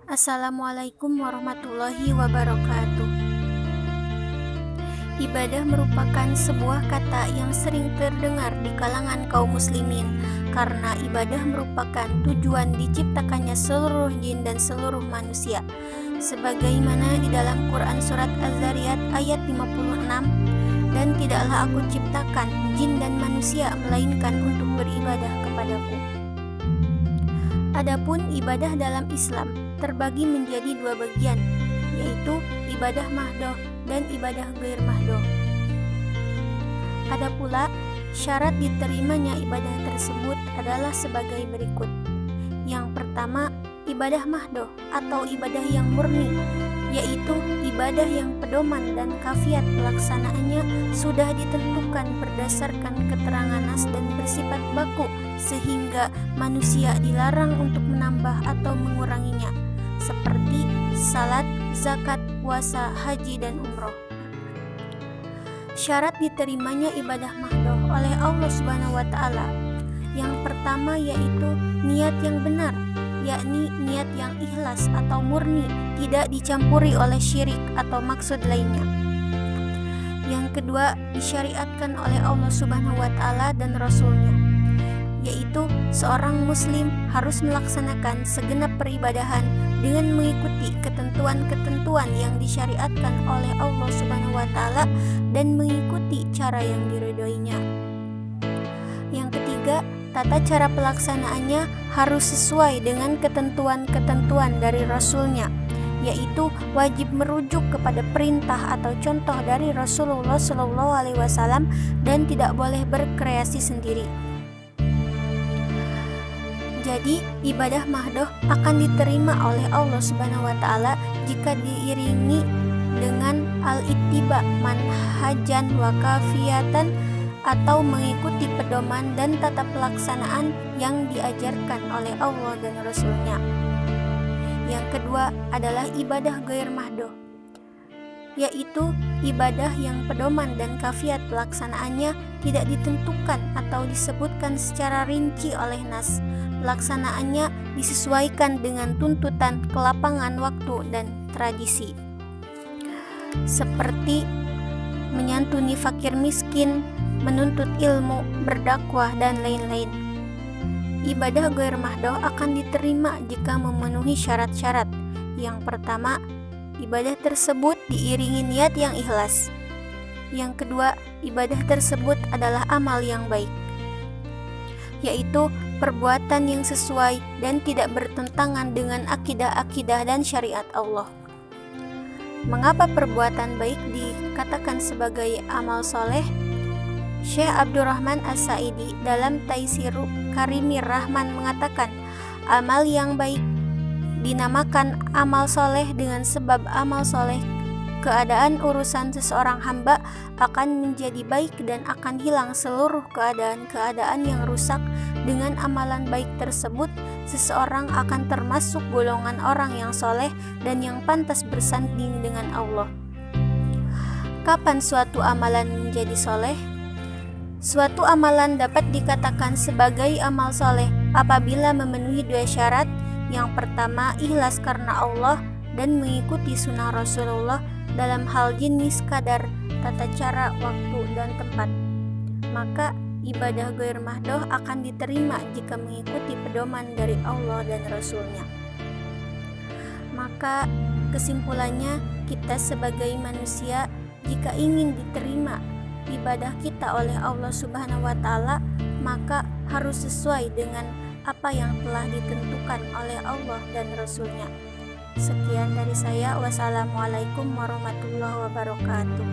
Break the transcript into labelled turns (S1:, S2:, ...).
S1: Assalamualaikum warahmatullahi wabarakatuh. Ibadah merupakan sebuah kata yang sering terdengar di kalangan kaum muslimin karena ibadah merupakan tujuan diciptakannya seluruh jin dan seluruh manusia. Sebagaimana di dalam Quran surat Az-Zariyat ayat 56, dan tidaklah aku ciptakan jin dan manusia melainkan untuk beribadah kepadaku. Adapun ibadah dalam Islam terbagi menjadi dua bagian, yaitu ibadah mahdoh dan ibadah ghair mahdoh. Ada pula syarat diterimanya ibadah tersebut adalah sebagai berikut. Yang pertama, ibadah mahdoh atau ibadah yang murni, yaitu ibadah yang pedoman dan kafiat pelaksanaannya sudah ditentukan berdasarkan keterangan nas dan bersifat baku sehingga manusia dilarang untuk menambah atau menguranginya, seperti salat, zakat, puasa, haji, dan umroh. Syarat diterimanya ibadah mahdoh oleh Allah Subhanahu wa Ta'ala. Yang pertama yaitu niat yang benar, yakni niat yang ikhlas atau murni, tidak dicampuri oleh syirik atau maksud lainnya. Yang kedua, disyariatkan oleh Allah Subhanahu wa Ta'ala dan Rasul-Nya, yaitu seorang muslim harus melaksanakan segenap peribadahan dengan mengikuti ketentuan-ketentuan yang disyariatkan oleh Allah Subhanahu wa Ta'ala dan mengikuti cara yang diridhoinya. Yang ketiga, tata cara pelaksanaannya harus sesuai dengan ketentuan-ketentuan dari Rasul-Nya, yaitu wajib merujuk kepada perintah atau contoh dari Rasulullah SAW dan tidak boleh berkreasi sendiri. Jadi, ibadah mahdoh akan diterima oleh Allah Subhanahu wa Ta'ala jika diiringi dengan al-ittiba manhajan wa kafiyatan atau mengikuti pedoman dan tata pelaksanaan yang diajarkan oleh Allah dan Rasul-Nya. Yang kedua adalah ibadah ghair mahdoh, yaitu ibadah yang pedoman dan kafiat pelaksanaannya tidak ditentukan atau disebutkan secara rinci oleh nas. Pelaksanaannya disesuaikan dengan tuntutan kelapangan waktu dan tradisi, seperti menyantuni fakir miskin, menuntut ilmu, berdakwah, dan lain-lain. Ibadah ghair mahdoh akan diterima jika memenuhi syarat-syarat. Yang pertama, ibadah tersebut diiringi niat yang ikhlas. Yang kedua, ibadah tersebut adalah amal yang baik, yaitu perbuatan yang sesuai dan tidak bertentangan dengan akidah-akidah dan syariat Allah. Mengapa perbuatan baik dikatakan sebagai amal soleh? Syekh Abdurrahman As-Sa'idi dalam Taisiru Karimir Rahman mengatakan, amal yang baik dinamakan amal soleh dengan sebab amal soleh keadaan urusan seseorang hamba akan menjadi baik dan akan hilang seluruh keadaan-keadaan yang rusak. Dengan amalan baik tersebut, seseorang akan termasuk golongan orang yang soleh dan yang pantas bersanding dengan Allah. Kapan suatu amalan menjadi soleh? Suatu amalan dapat dikatakan sebagai amal soleh apabila memenuhi dua syarat. Yang pertama, ikhlas karena Allah dan mengikuti sunnah Rasulullah dalam hal jenis, kadar, tata cara, waktu, dan tempat. Maka ibadah ghair mahdoh akan diterima jika mengikuti pedoman dari Allah dan Rasul-Nya. Maka kesimpulannya, kita sebagai manusia jika ingin diterima ibadah kita oleh Allah Subhanahu wa Ta'ala, maka harus sesuai dengan apa yang telah ditentukan oleh Allah dan Rasul-Nya. Sekian dari saya. Wassalamualaikum warahmatullahi wabarakatuh.